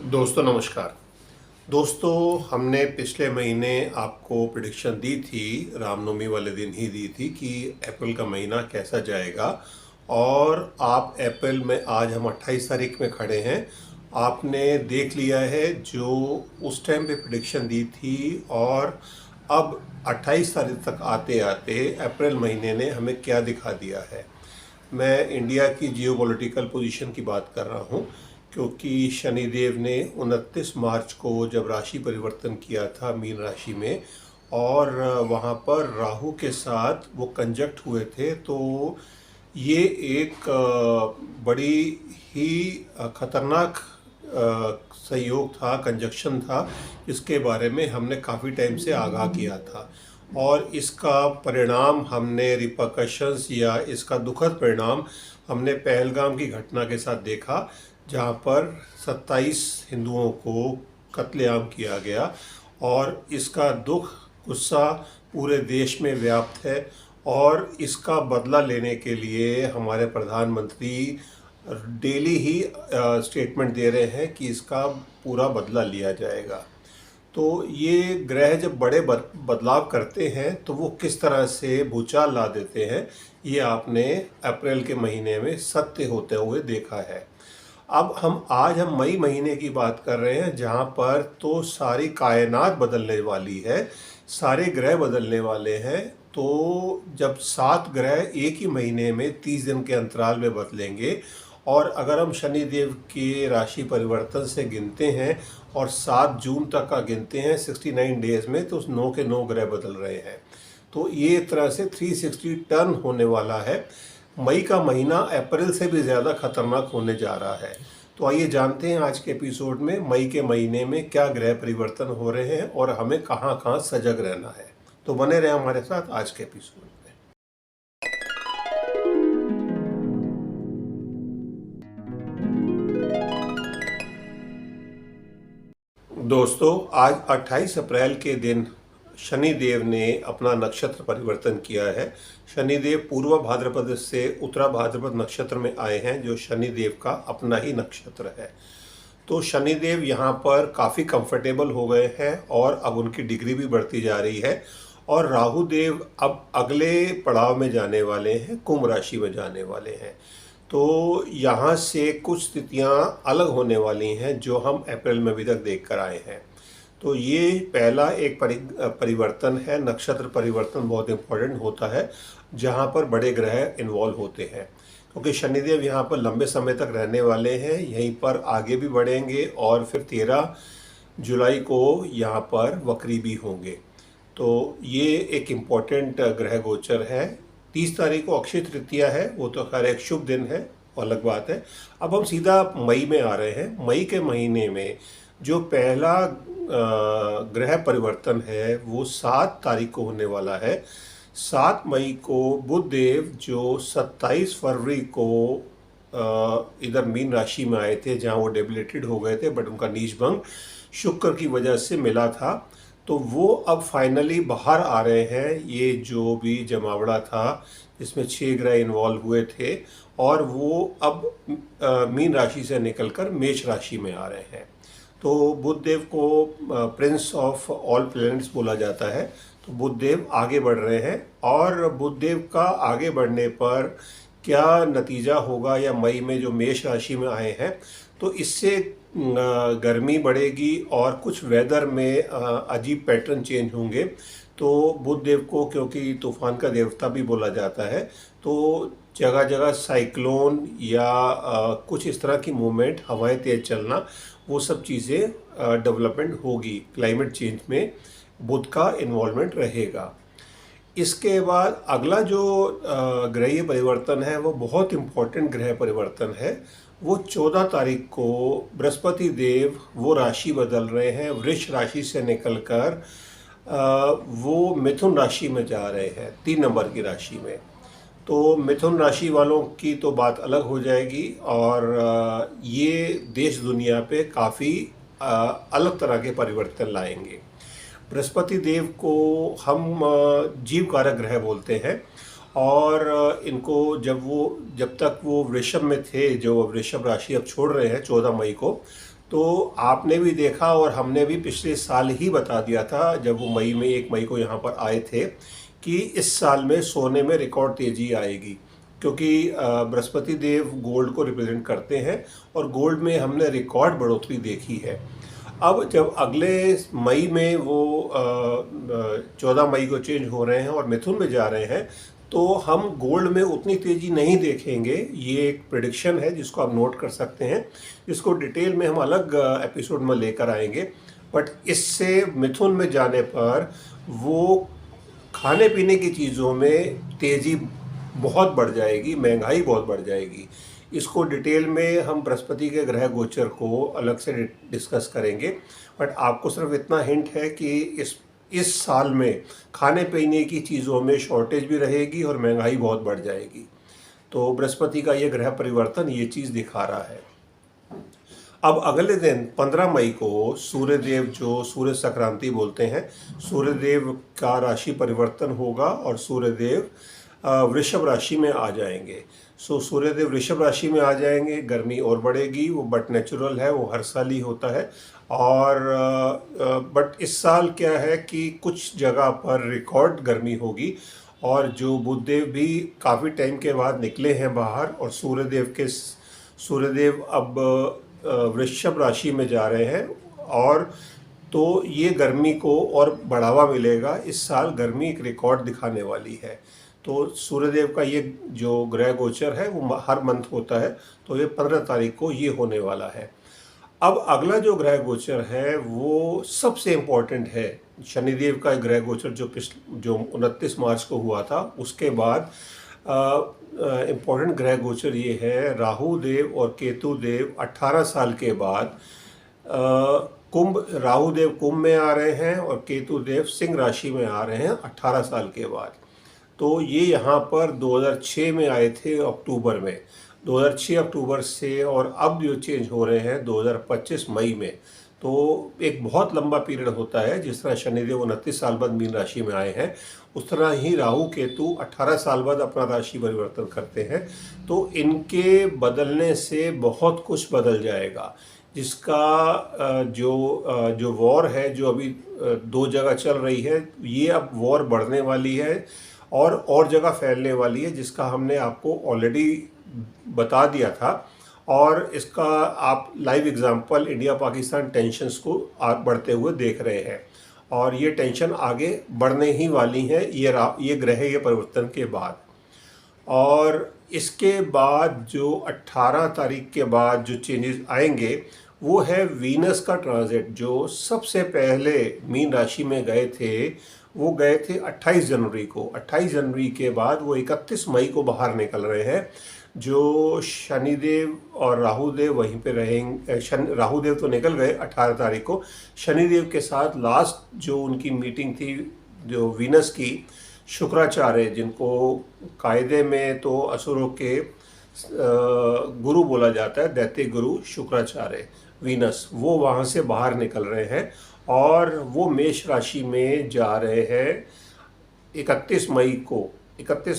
दोस्तों नमस्कार। दोस्तों, हमने पिछले महीने आपको प्रेडिक्शन दी थी, रामनवमी वाले दिन ही दी थी कि अप्रैल का महीना कैसा जाएगा। और आप अप्रैल में, आज हम 28 तारीख में खड़े हैं, आपने देख लिया है जो उस टाइम पे प्रेडिक्शन दी थी। और अब 28 तारीख तक आते आते अप्रैल महीने ने हमें क्या दिखा दिया है। मैं इंडिया की जियोपॉलिटिकल पोजीशन की बात कर रहा हूँ, क्योंकि शनिदेव ने 29 मार्च को जब राशि परिवर्तन किया था मीन राशि में, और वहाँ पर राहु के साथ वो कंजक्ट हुए थे। तो ये एक बड़ी ही खतरनाक संयोग था, कंजक्शन था, जिसके बारे में हमने काफ़ी टाइम से आगाह किया था। और इसका परिणाम हमने, रिपरकशंस या इसका दुखद परिणाम हमने पहलगाम की घटना के साथ देखा, जहाँ पर 27 हिंदुओं को कत्लेआम किया गया। और इसका दुख, गुस्सा पूरे देश में व्याप्त है। और इसका बदला लेने के लिए हमारे प्रधानमंत्री डेली ही स्टेटमेंट दे रहे हैं कि इसका पूरा बदला लिया जाएगा। तो ये ग्रह जब बड़े बदलाव करते हैं तो वो किस तरह से भूचाल ला देते हैं, ये आपने अप्रैल के महीने में सत्य होते हुए देखा है। अब आज हम मई महीने की बात कर रहे हैं, जहाँ पर तो सारी कायनात बदलने वाली है, सारे ग्रह बदलने वाले हैं। तो जब 7 ग्रह एक ही महीने में 30 दिन के अंतराल में बदलेंगे, और अगर हम शनिदेव के राशि परिवर्तन से गिनते हैं और 7 जून तक का गिनते हैं 69 डेज में, तो उस 9 के 9 ग्रह बदल रहे हैं। तो ये एक तरह से 360 टर्न होने वाला है। मई का महीना अप्रैल से भी ज़्यादा खतरनाक होने जा रहा है। तो आइए जानते हैं आज के एपिसोड में मई के महीने में क्या ग्रह परिवर्तन हो रहे हैं और हमें कहाँ कहाँ सजग रहना है। तो बने रहे हमारे साथ आज के एपिसोड में। दोस्तों, आज 28 अप्रैल के दिन शनिदेव ने अपना नक्षत्र परिवर्तन किया है। शनिदेव पूर्व भाद्रपद से उत्तरा भाद्रपद नक्षत्र में आए हैं, जो शनिदेव का अपना ही नक्षत्र है। तो शनिदेव यहाँ पर काफ़ी कंफर्टेबल हो गए हैं और अब उनकी डिग्री भी बढ़ती जा रही है। और राहु देव अब अगले पड़ाव में जाने वाले हैं, कुंभ राशि में जाने वाले हैं। तो यहाँ से कुछ स्थितियाँ अलग होने वाली हैं जो हम अप्रैल में अभी तक देख कर आए हैं। तो ये पहला एक परिवर्तन है। नक्षत्र परिवर्तन बहुत इम्पोर्टेंट होता है जहाँ पर बड़े ग्रह इन्वॉल्व होते हैं, क्योंकि शनिदेव यहाँ पर लंबे समय तक रहने वाले हैं, यहीं पर आगे भी बढ़ेंगे और फिर 13 जुलाई को यहाँ पर वक्री भी होंगे। तो ये एक इम्पोर्टेंट ग्रह गोचर है। 30 तारीख को अक्षय तृतीया है, वो तो खैर एक शुभ दिन है, अलग बात है। अब हम सीधा मई में आ रहे हैं। मई के महीने में जो पहला ग्रह परिवर्तन है वो 7 तारीख को होने वाला है। 7 मई को बुध देव, जो 27 फरवरी को इधर मीन राशि में आए थे, जहां वो डेबिलिटेड हो गए थे, बट उनका नीच भंग शुक्र की वजह से मिला था, तो वो अब फाइनली बाहर आ रहे हैं। ये जो भी जमावड़ा था जिसमें 6 ग्रह इन्वॉल्व हुए थे, और वो अब मीन राशि से निकलकर मेष राशि में आ रहे हैं। तो बुधदेव को प्रिंस ऑफ ऑल प्लैनेट्स बोला जाता है। तो बुधदेव आगे बढ़ रहे हैं, और बुधदेव का आगे बढ़ने पर क्या नतीजा होगा, या मई में जो मेष राशि में आए हैं, तो इससे गर्मी बढ़ेगी और कुछ वेदर में अजीब पैटर्न चेंज होंगे। तो बुधदेव को, क्योंकि तूफान का देवता भी बोला जाता है, तो जगह जगह साइक्लोन या कुछ इस तरह की मूवमेंट, हवाएं तेज चलना, वो सब चीज़ें डेवलपमेंट होगी। क्लाइमेट चेंज में बुध का इन्वॉल्वमेंट रहेगा। इसके बाद अगला जो ग्रहीय परिवर्तन है वो बहुत इम्पोर्टेंट ग्रह परिवर्तन है। वो 14 तारीख को बृहस्पति देव वो राशि बदल रहे हैं, वृष राशि से निकलकर वो मिथुन राशि में जा रहे हैं, 3 नंबर की राशि में। तो मिथुन राशि वालों की तो बात अलग हो जाएगी, और ये देश दुनिया पे काफ़ी अलग तरह के परिवर्तन लाएंगे। बृहस्पति देव को हम जीव कारक ग्रह बोलते हैं, और इनको जब तक वो वृषभ में थे, जो वृषभ राशि अब छोड़ रहे हैं 14 मई को, तो आपने भी देखा और हमने भी पिछले साल ही बता दिया था जब वो मई में 1 मई को यहाँ पर आए थे कि इस साल में सोने में रिकॉर्ड तेज़ी आएगी, क्योंकि बृहस्पति देव गोल्ड को रिप्रेजेंट करते हैं और गोल्ड में हमने रिकॉर्ड बढ़ोतरी देखी है। अब जब अगले मई में वो 14 मई को चेंज हो रहे हैं और मिथुन में जा रहे हैं, तो हम गोल्ड में उतनी तेज़ी नहीं देखेंगे। ये एक प्रेडिक्शन है जिसको आप नोट कर सकते हैं, जिसको डिटेल में हम अलग एपिसोड में लेकर आएंगे। बट इससे मिथुन में जाने पर वो खाने पीने की चीज़ों में तेज़ी बहुत बढ़ जाएगी, महंगाई बहुत बढ़ जाएगी। इसको डिटेल में हम बृहस्पति के ग्रह गोचर को अलग से डिस्कस करेंगे। बट आपको सिर्फ इतना हिंट है कि इस साल में खाने पीने की चीज़ों में शॉर्टेज भी रहेगी और महंगाई बहुत बढ़ जाएगी। तो बृहस्पति का ये ग्रह परिवर्तन ये चीज़ दिखा रहा है। अब अगले दिन 15 मई को सूर्यदेव, जो सूर्य संक्रांति बोलते हैं, सूर्यदेव का राशि परिवर्तन होगा और सूर्यदेव वृषभ राशि में आ जाएंगे। सूर्यदेव वृषभ राशि में आ जाएंगे, गर्मी और बढ़ेगी। वो बट नेचुरल है, वो हर साल ही होता है। और बट इस साल क्या है कि कुछ जगह पर रिकॉर्ड गर्मी होगी और जो बुधदेव भी काफ़ी टाइम के बाद निकले हैं बाहर और सूर्यदेव अब वृषभ राशि में जा रहे हैं, और तो ये गर्मी को और बढ़ावा मिलेगा। इस साल गर्मी एक रिकॉर्ड दिखाने वाली है। तो सूर्यदेव का ये जो ग्रह गोचर है वो हर मंथ होता है, तो ये 15 तारीख को ये होने वाला है। अब अगला जो ग्रह गोचर है वो सबसे इम्पोर्टेंट है। शनिदेव का ग्रह गोचर जो 29 मार्च को हुआ था, उसके बाद इम्पोर्टेंट ग्रह गोचर ये है, राहु देव और केतु देव 18 साल के बाद राहु देव कुंभ में आ रहे हैं और केतु देव सिंह राशि में आ रहे हैं 18 साल के बाद। तो ये यहाँ पर 2006 में आए थे अक्टूबर में, 2006 अक्टूबर से, और अब जो चेंज हो रहे हैं 2025 मई में। तो एक बहुत लंबा पीरियड होता है। जिस तरह शनिदेव 29 साल बाद मीन राशि में आए हैं, उस तरह ही राहु केतु 18 साल बाद अपना राशि परिवर्तन करते हैं। तो इनके बदलने से बहुत कुछ बदल जाएगा, जिसका जो वॉर है जो अभी 2 जगह चल रही है, ये अब वॉर बढ़ने वाली है और जगह फैलने वाली है, जिसका हमने आपको ऑलरेडी बता दिया था। और इसका आप live example India Pakistan tensions को बढ़ते हुए देख रहे हैं, और ये टेंशन आगे बढ़ने ही वाली है ये ग्रह ये परिवर्तन के बाद। और इसके बाद जो 18 तारीख के बाद जो चेंजेस आएंगे वो है वीनस का ट्रांजिट, जो सबसे पहले मीन राशि में गए थे, वो गए थे 28 जनवरी को। 28 जनवरी के बाद वो 31 मई को बाहर निकल रहे हैं। जो शनिदेव और राहुदेव वहीं पे रहेंगे। राहुदेव तो निकल गए 18 तारीख को। शनिदेव के साथ लास्ट जो उनकी मीटिंग थी जो वीनस की, शुक्राचार्य, जिनको कायदे में तो असुरों के गुरु बोला जाता है, दैत्य गुरु शुक्राचार्य वीनस, वो वहाँ से बाहर निकल रहे हैं और वो मेष राशि में जा रहे हैं 31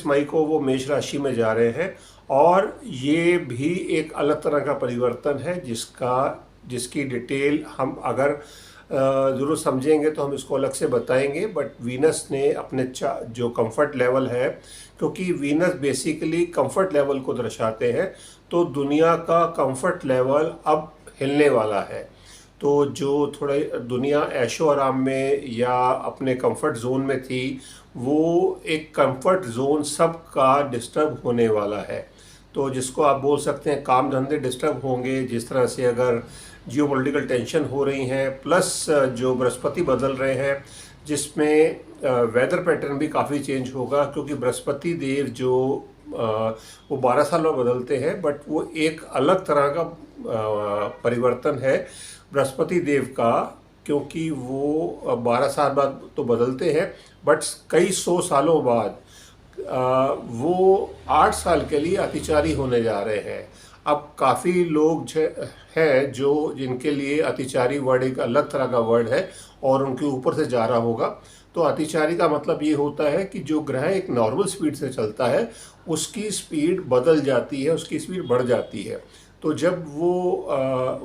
मई को वो मेष राशि में जा रहे हैं। और ये भी एक अलग तरह का परिवर्तन है जिसकी डिटेल हम अगर ज़रूर समझेंगे तो हम इसको अलग से बताएंगे। बट वीनस ने अपने जो कंफर्ट लेवल है, क्योंकि वीनस बेसिकली कंफर्ट लेवल को दर्शाते हैं, तो दुनिया का कंफर्ट लेवल अब हिलने वाला है। तो जो थोड़ा दुनिया ऐशो आराम में या अपने कंफर्ट जोन में थी, वो एक कंफर्ट जोन सबका डिस्टर्ब होने वाला है। तो जिसको आप बोल सकते हैं काम धंधे डिस्टर्ब होंगे, जिस तरह से अगर जियोपॉलिटिकल टेंशन हो रही हैं, प्लस जो बृहस्पति बदल रहे हैं, जिसमें वेदर पैटर्न भी काफ़ी चेंज होगा, क्योंकि बृहस्पति देव जो वो 12 साल में बदलते हैं, बट वो एक अलग तरह का परिवर्तन है बृहस्पति देव का, क्योंकि वो 12 साल बाद तो बदलते हैं, बट कई 100 सालों बाद वो 8 साल के लिए अतिचारी होने जा रहे हैं। अब काफ़ी लोग हैं जिनके लिए अतिचारी वर्ड एक अलग तरह का वर्ड है और उनके ऊपर से जा रहा होगा। तो अतिचारी का मतलब ये होता है कि जो ग्रह एक नॉर्मल स्पीड से चलता है, उसकी स्पीड बदल जाती है, उसकी स्पीड बढ़ जाती है। तो जब वो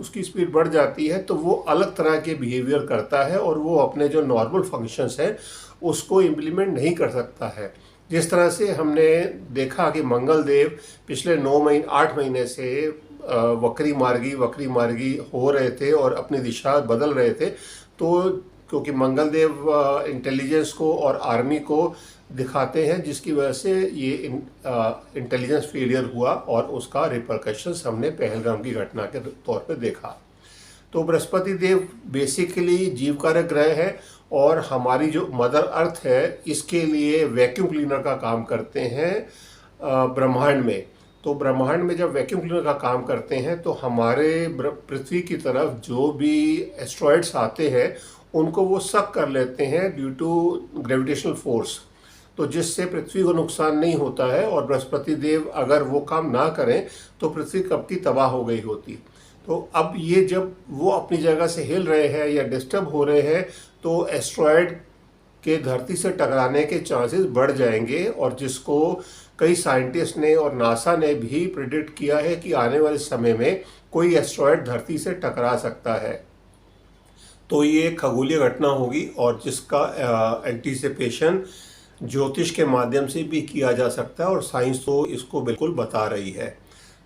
उसकी स्पीड बढ़ जाती है तो वो अलग तरह के बिहेवियर करता है और वो अपने जो नॉर्मल फंक्शंस हैं उसको इम्प्लीमेंट नहीं कर सकता है। जिस तरह से हमने देखा कि मंगल देव पिछले 8 महीने से वक्री मार्गी हो रहे थे और अपनी दिशा बदल रहे थे। तो क्योंकि मंगल देव इंटेलिजेंस को और आर्मी को दिखाते हैं, जिसकी वजह से ये इंटेलिजेंस फेलियर हुआ और उसका रिपरकशंस हमने पहलगाम की घटना के तौर पे देखा। तो बृहस्पति देव बेसिकली जीवकारक ग्रह है और हमारी जो मदर अर्थ है इसके लिए वैक्यूम क्लीनर का काम करते हैं ब्रह्मांड में। तो ब्रह्मांड में जब वैक्यूम क्लीनर का काम करते हैं तो हमारे पृथ्वी की तरफ जो भी एस्ट्रॉइड्स आते हैं उनको वो सक कर लेते हैं ड्यू टू ग्रेविटेशनल फोर्स। तो जिससे पृथ्वी को नुकसान नहीं होता है और बृहस्पति देव अगर वो काम ना करें तो पृथ्वी कब की तबाह हो गई होती। तो अब ये जब वो अपनी जगह से हिल रहे हैं या डिस्टर्ब हो रहे हैं तो एस्ट्रॉयड के धरती से टकराने के चांसेस बढ़ जाएंगे, और जिसको कई साइंटिस्ट ने और नासा ने भी प्रिडिक्ट किया है कि आने वाले समय में कोई एस्ट्रॉयड धरती से टकरा सकता है। तो ये खगोलीय घटना होगी और जिसका एंटीसिपेशन ज्योतिष के माध्यम से भी किया जा सकता है और साइंस तो इसको बिल्कुल बता रही है।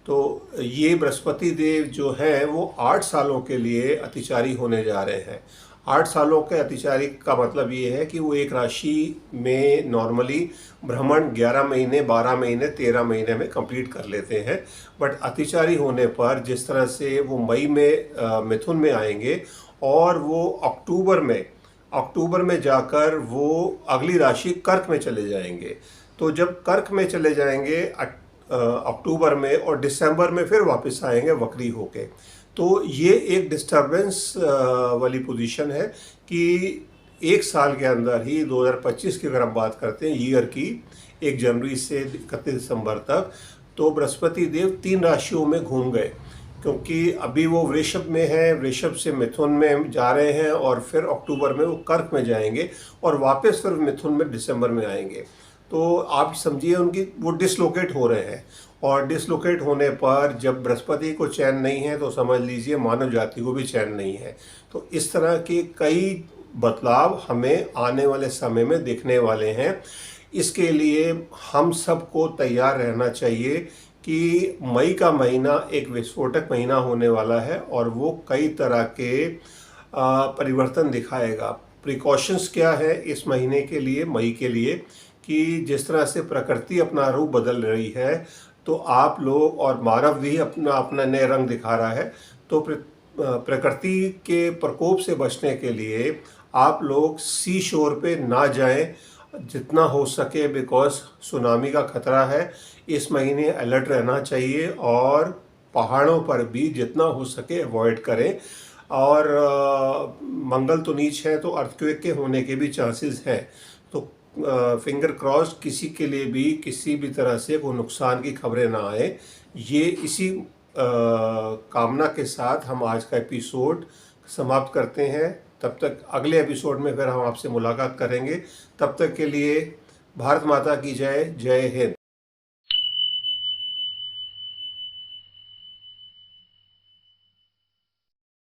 तो ये बृहस्पति देव जो हैं वो 8 सालों के लिए अतिचारी होने जा रहे हैं। 8 सालों के अतिचारी का मतलब ये है कि वो एक राशि में नॉर्मली भ्रमण 11 महीने, 12 महीने, 13 महीने में कंप्लीट कर लेते हैं। बट अतिचारी होने पर जिस तरह से वो मई में मिथुन में आएंगे और वो अक्टूबर में जाकर वो अगली राशि कर्क में चले जाएंगे। तो जब कर्क में चले जाएंगे अक्टूबर में और दिसंबर में फिर वापस आएंगे वक्री होके। तो ये एक डिस्टरबेंस वाली पोजीशन है कि एक साल के अंदर ही 2025 की अगर हम बात करते हैं ईयर की 1 जनवरी से 31 दिसंबर तक, तो बृहस्पति देव 3 राशियों में घूम गए, क्योंकि अभी वो वृषभ में है, वृषभ से मिथुन में जा रहे हैं और फिर अक्टूबर में वो कर्क में जाएंगे और वापस फिर मिथुन में दिसंबर में आएंगे। तो आप समझिए उनकी वो डिसलोकेट हो रहे हैं, और डिसलोकेट होने पर जब बृहस्पति को चैन नहीं है तो समझ लीजिए मानव जाति को भी चैन नहीं है। तो इस तरह के कई बदलाव हमें आने वाले समय में दिखने वाले हैं। इसके लिए हम सबको तैयार रहना चाहिए कि मई का महीना एक विस्फोटक महीना होने वाला है और वो कई तरह के परिवर्तन दिखाएगा। प्रिकॉशंस क्या है इस महीने के लिए, मई के लिए, कि जिस तरह से प्रकृति अपना रूप बदल रही है तो आप लोग और मानव भी अपना नए रंग दिखा रहा है। तो प्रकृति के प्रकोप से बचने के लिए आप लोग सी शोर पे ना जाएं जितना हो सके, बिकॉज सुनामी का खतरा है। इस महीने अलर्ट रहना चाहिए और पहाड़ों पर भी जितना हो सके अवॉइड करें। और मंगल तो नीच है तो अर्थक्वेक के होने के भी चांसेस हैं। तो फिंगर क्रॉस किसी के लिए भी किसी भी तरह से कोई नुकसान की खबरें ना आए, ये इसी कामना के साथ हम आज का एपिसोड समाप्त करते हैं। तब तक अगले एपिसोड में फिर हम आपसे मुलाकात करेंगे। तब तक के लिए भारत माता की जय। जय हिंद।